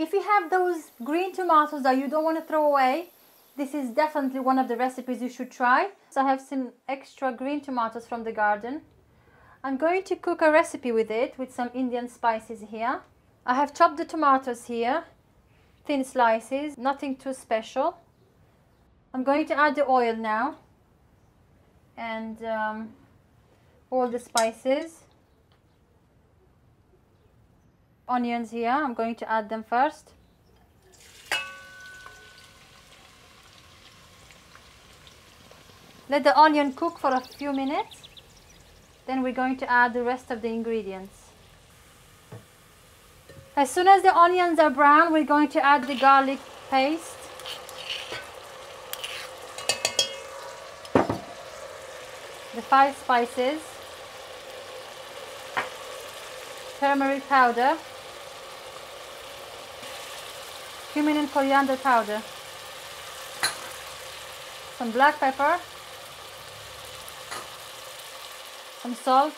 If you have those green tomatoes that you don't want to throw away, this is definitely one of the recipes you should try. So I have some extra green tomatoes from the garden. I'm going to cook a recipe with it, with some Indian spices here. I have chopped the tomatoes here, thin slices, nothing too special. I'm going to add the oil now and all the spices. Onions here, I'm going to add them first. Let the onion cook for a few minutes. Then we're going to add the rest of the ingredients. As soon as the onions are brown, we're going to add the garlic paste. The 5 spices. Turmeric powder. Cumin and coriander powder. Some black pepper. Some salt.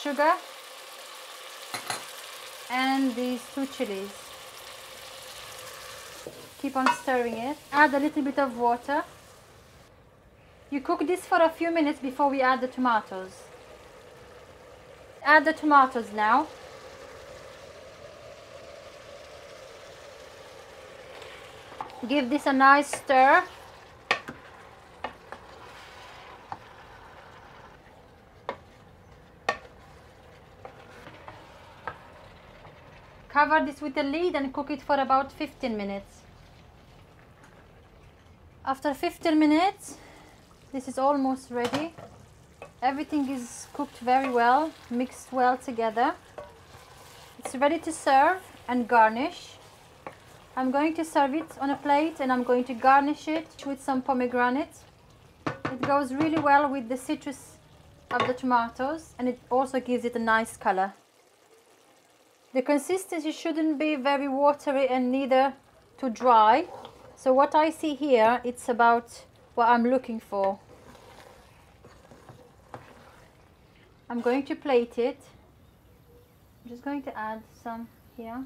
Sugar. And these 2 chilies. Keep on stirring it. Add a little bit of water. You cook this for a few minutes before we add the tomatoes. Add the tomatoes now. Give this a nice stir. Cover this with a lid and cook it for about 15 minutes. After 15 minutes, this is almost ready. Everything is cooked very well, mixed well together. It's ready to serve and garnish. I'm going to serve it on a plate and I'm going to garnish it with some pomegranate. It goes really well with the citrus of the tomatoes and it also gives it a nice color. The consistency shouldn't be very watery and neither too dry. So what I see here, it's about what I'm looking for. I'm going to plate it. I'm just going to add some here.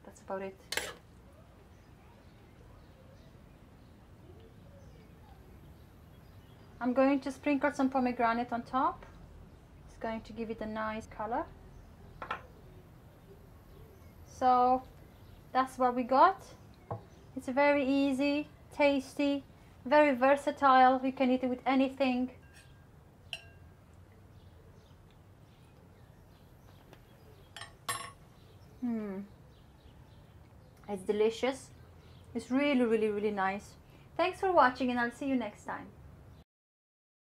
That's about it. I'm going to sprinkle some pomegranate on top. It's going to give it a nice color. So that's what we got. It's very easy, tasty, very versatile. You can eat it with anything. It's delicious. It's really, really, really nice. Thanks for watching and I'll see you next time.